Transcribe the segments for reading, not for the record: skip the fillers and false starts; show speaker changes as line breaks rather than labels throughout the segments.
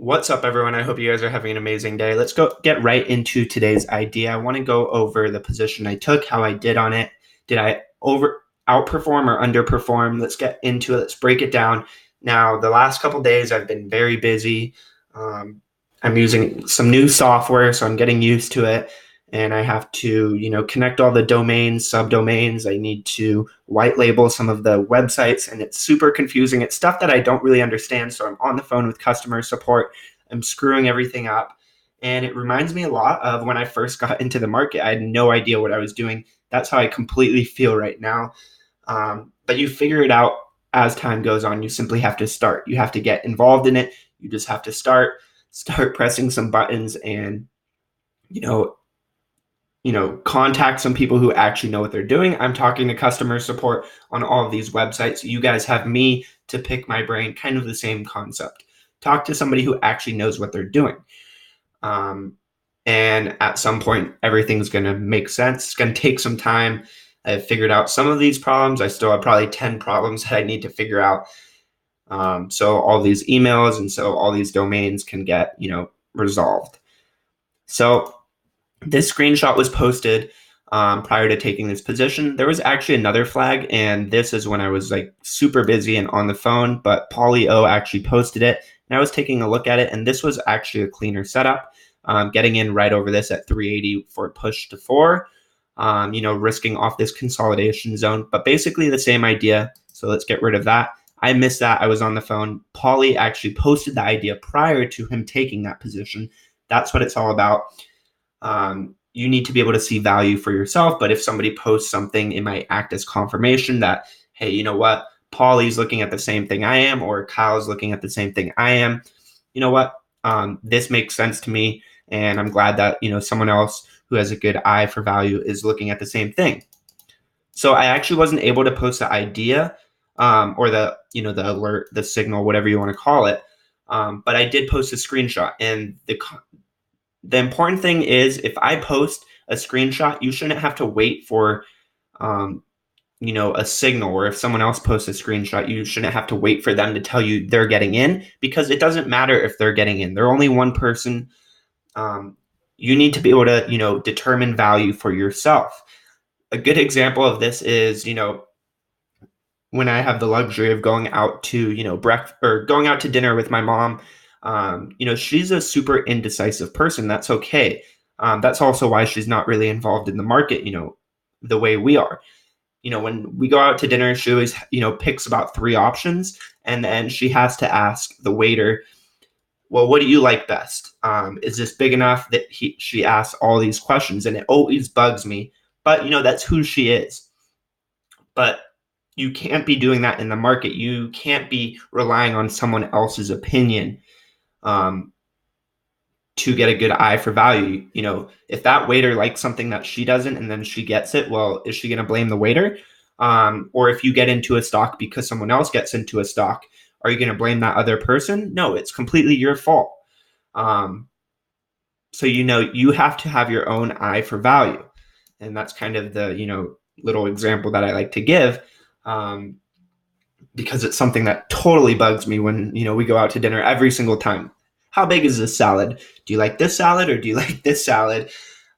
What's up, everyone? I hope you guys are having an amazing day. Let's go get right into today's idea. I want to go over the position I took, how I did on it. Did I outperform or underperform? Let's get into it. Let's break it down. Now, the last couple days, I've been very busy. Um, I'm using some new software, so I'm getting used to it. And I have to, connect all the domains, subdomains. I need to white label some of the websites, and it's super confusing. It's stuff that I don't really understand. So I'm on the phone with customer support. I'm screwing everything up. And it reminds me a lot of when I first got into the market. I had no idea what I was doing. That's how I completely feel right now. But you figure it out as time goes on. You simply have to start. You have to get involved in it. You just have to start pressing some buttons and, you know, contact some people who actually know what they're doing. I'm talking to customer support on all of these websites. You guys have me to pick my brain, kind of the same concept. Talk to somebody who actually knows what they're doing. And at some point, everything's going to make sense. It's going to take some time. I've figured out some of these problems. I still have probably 10 problems that I need to figure out. So all these emails and so all these domains can get, resolved. So this screenshot was posted prior to taking this position. There was actually another flag, and this is when I was like super busy and on the phone, but Paulie O actually posted it, and I was taking a look at it, and this was actually a cleaner setup. Getting in right over this at 380 for a push to 4, risking off this consolidation zone, but basically the same idea. So let's get rid of that. I missed that. I was on the phone. Paulie actually posted the idea prior to him taking that position. That's what it's all about. You need to be able to see value for yourself, but if somebody posts something, it might act as confirmation that, hey, you know what? Paulie's looking at the same thing I am, or Kyle's looking at the same thing I am. You know what? This makes sense to me, and I'm glad that, someone else who has a good eye for value is looking at the same thing. So I actually wasn't able to post the idea or the alert, the signal, whatever you want to call it. But I did post a screenshot, and the important thing is if I post a screenshot, you shouldn't have to wait for, a signal, or if someone else posts a screenshot, you shouldn't have to wait for them to tell you they're getting in, because it doesn't matter if they're getting in. They're only one person. You need to be able to, determine value for yourself. A good example of this is, when I have the luxury of going out to, breakfast or going out to dinner with my mom. She's a super indecisive person. That's okay. That's also why she's not really involved in the market, the way we are. When we go out to dinner, she always, picks about 3 options, and then she has to ask the waiter, well, what do you like best? Is this big enough that she asks all these questions, and it always bugs me. But, that's who she is. But you can't be doing that in the market. You can't be relying on someone else's opinion to get a good eye for value. If that waiter likes something that she doesn't and then she gets it, well, is she going to blame the waiter? Or if you get into a stock because someone else gets into a stock, are you going to blame that other person? No, it's completely your fault. So, you have to have your own eye for value. And that's kind of the, little example that I like to give. Because it's something that totally bugs me when, we go out to dinner every single time. How big is this salad? Do you like this salad or do you like this salad?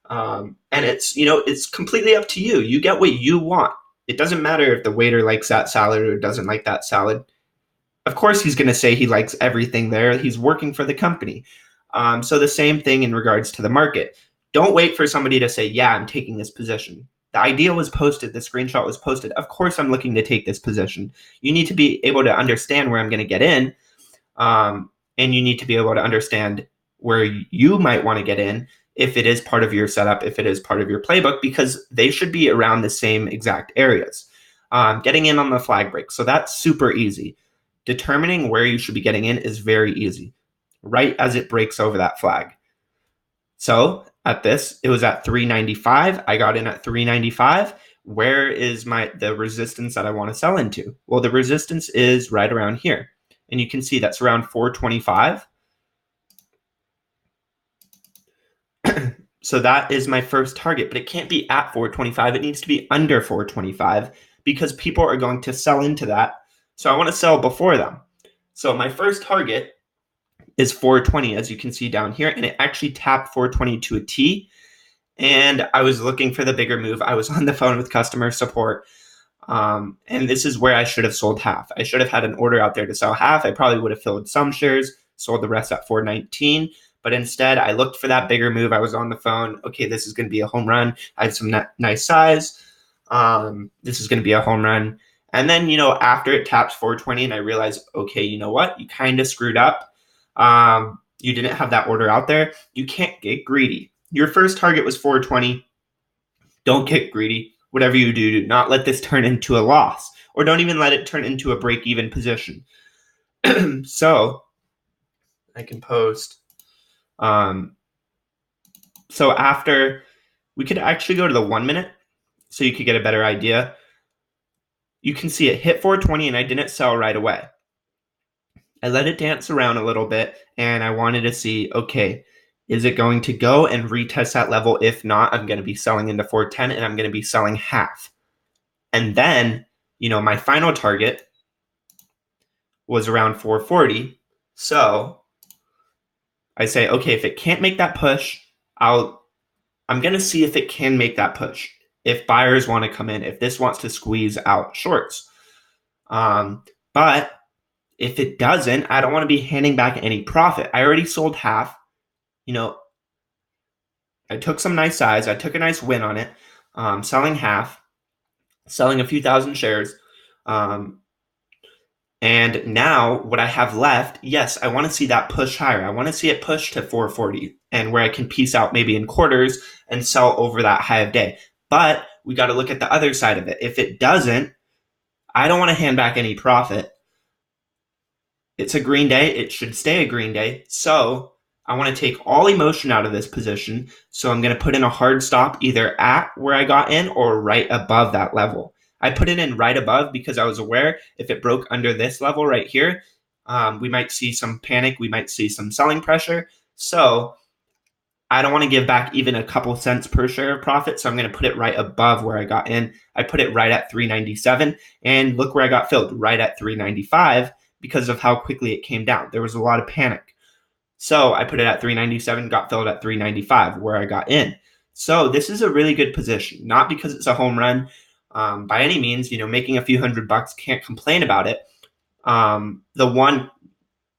And it's completely up to you. You get what you want. It doesn't matter if the waiter likes that salad or doesn't like that salad. Of course, he's going to say he likes everything there. He's working for the company. So the same thing in regards to the market. Don't wait for somebody to say, yeah, I'm taking this position. The idea was posted, the screenshot was posted. Of course, I'm looking to take this position. You need to be able to understand where I'm going to get in. And you need to be able to understand where you might want to get in, if it is part of your setup, if it is part of your playbook, because they should be around the same exact areas. Getting in on the flag break. So that's super easy. Determining where you should be getting in is very easy, right as it breaks over that flag. So at this, it was at 395. I got in at 395. Where is the resistance that I want to sell into? Well, the resistance is right around here. And you can see that's around 425. So that is my first target, but it can't be at 425. It needs to be under 425 because people are going to sell into that. So I want to sell before them. So my first target is 420, as you can see down here, and it actually tapped 420 to a T. And I was looking for the bigger move. I was on the phone with customer support. And this is where I should have sold half. I should have had an order out there to sell half. I probably would have filled some shares, sold the rest at 419. But instead, I looked for that bigger move. I was on the phone. Okay, this is going to be a home run. I had some nice size. This is going to be a home run. And then, after it taps 420 and I realized, okay, you know what? You kind of screwed up. You didn't have that order out there. You can't get greedy. Your first target was 420. Don't get greedy. Whatever you do not let this turn into a loss, or don't even let it turn into a break-even position. So I can post. So after, we could actually go to the 1 minute so you could get a better idea. You can see it hit 420 and I didn't sell right away. I let it dance around a little bit and I wanted to see, okay, is it going to go and retest that level? If not, I'm going to be selling into 410 and I'm going to be selling half. And then, my final target was around 440. So I say, okay, if it can't make that push, I'm going to see if it can make that push. If buyers want to come in, if this wants to squeeze out shorts. But if it doesn't, I don't want to be handing back any profit. I already sold half. I took some nice size. I took a nice win on it, selling half, selling a few thousand shares. And now what I have left, yes, I want to see that push higher. I want to see it push to 440 and where I can piece out maybe in quarters and sell over that high of day. But we got to look at the other side of it. If it doesn't, I don't want to hand back any profit. It's a green day. It should stay a green day. So I want to take all emotion out of this position. So I'm going to put in a hard stop either at where I got in or right above that level. I put it in right above because I was aware if it broke under this level right here, we might see some panic. We might see some selling pressure. So I don't want to give back even a couple cents per share of profit. So I'm going to put it right above where I got in. I put it right at 397 and look where I got filled, right at 395 because of how quickly it came down. There was a lot of panic. So I put it at 397, got filled at 395 where I got in. So this is a really good position, not because it's a home run by any means. Making a few $100, can't complain about it. The one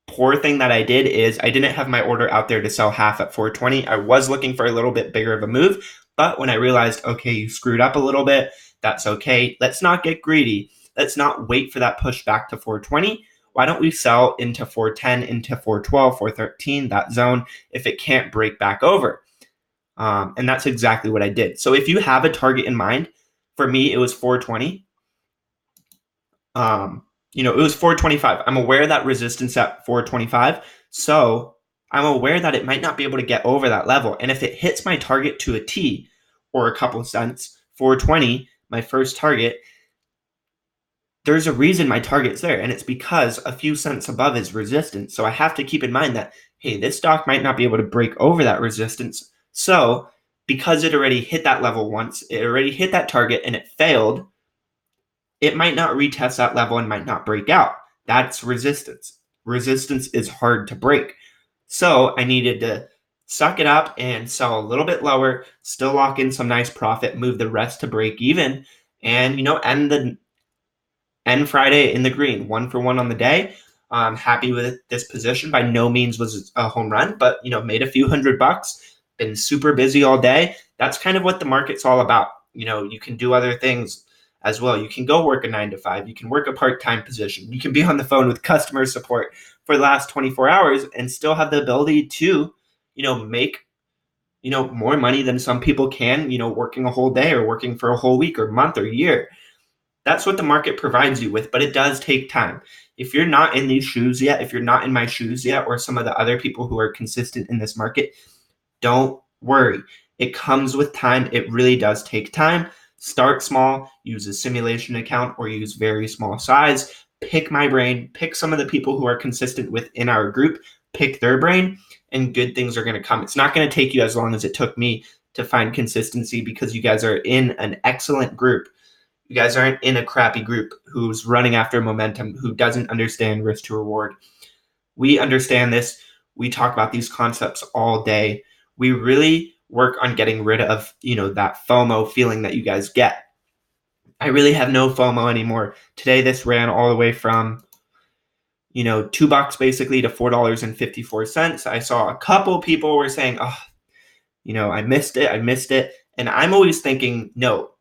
poor thing that I did is I didn't have my order out there to sell half at 420. I was looking for a little bit bigger of a move, but when I realized, okay, you screwed up a little bit, that's okay. Let's not get greedy. Let's not wait for that push back to 420. Why don't we sell into 410, into 412, 413, that zone, if it can't break back over? And that's exactly what I did. So if you have a target in mind, for me, it was 420. It was 425. I'm aware that resistance at 425. So I'm aware that it might not be able to get over that level. And if it hits my target to a T or a couple cents, 420, my first target, there's a reason my target's there. And it's because a few cents above is resistance. So I have to keep in mind that, hey, this stock might not be able to break over that resistance. So because it already hit that level once, it already hit that target and it failed, it might not retest that level and might not break out. That's resistance. Resistance is hard to break. So I needed to suck it up and sell a little bit lower, still lock in some nice profit, move the rest to break even, and end Friday in the green, 1 for 1 on the day. I'm happy with this position. By no means was a home run, but made a few $100. Been super busy all day. That's kind of what the market's all about. You can do other things as well. You can go work a 9 to 5. You can work a part-time position. You can be on the phone with customer support for the last 24 hours and still have the ability to, make, more money than some people can, working a whole day or working for a whole week or month or year. That's what the market provides you with, but it does take time. If you're not in these shoes yet, if you're not in my shoes yet, or some of the other people who are consistent in this market, don't worry. It comes with time. It really does take time. Start small, use a simulation account or use very small size. Pick my brain, pick some of the people who are consistent within our group, pick their brain, and good things are going to come. It's not going to take you as long as it took me to find consistency because you guys are in an excellent group. You guys aren't in a crappy group who's running after momentum, who doesn't understand risk to reward. We understand this. We talk about these concepts all day. We really work on getting rid of, that FOMO feeling that you guys get. I really have no FOMO anymore. Today, this ran all the way from, $2 basically to $4.54. I saw a couple people were saying, oh, I missed it. I missed it. And I'm always thinking, no,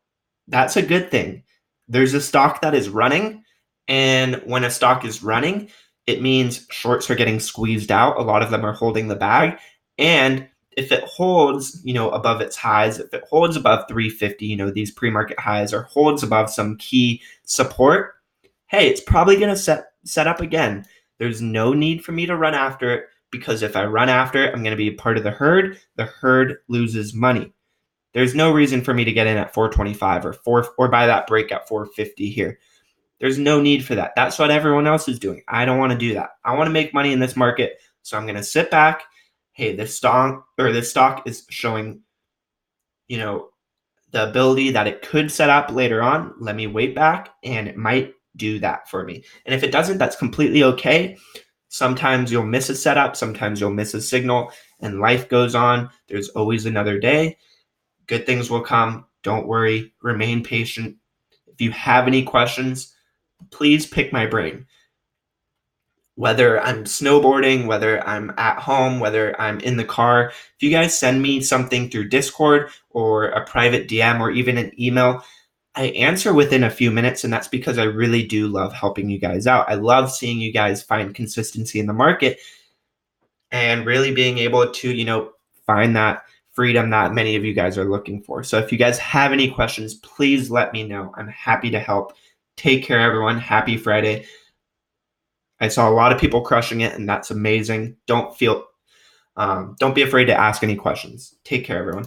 that's a good thing. There's a stock that is running. And when a stock is running, it means shorts are getting squeezed out. A lot of them are holding the bag. And if it holds, above its highs, if it holds above 350, these pre-market highs, or holds above some key support, hey, it's probably going to set up again. There's no need for me to run after it, because if I run after it, I'm going to be a part of the herd. The herd loses money. There's no reason for me to get in at 425 or buy that break at 450 here. There's no need for that. That's what everyone else is doing. I don't want to do that. I want to make money in this market, so I'm going to sit back. Hey, this stock is showing, the ability that it could set up later on. Let me wait back, and it might do that for me. And if it doesn't, that's completely okay. Sometimes you'll miss a setup, sometimes you'll miss a signal, and life goes on. There's always another day. Good things will come. Don't worry. Remain patient. If you have any questions, please pick my brain. Whether I'm snowboarding, whether I'm at home, whether I'm in the car, if you guys send me something through Discord or a private DM or even an email, I answer within a few minutes, and that's because I really do love helping you guys out. I love seeing you guys find consistency in the market and really being able to, find that freedom that many of you guys are looking for. So if you guys have any questions, please let me know. I'm happy to help. Take care, everyone. Happy Friday. I saw a lot of people crushing it, and that's amazing. Don't be afraid to ask any questions. Take care, everyone.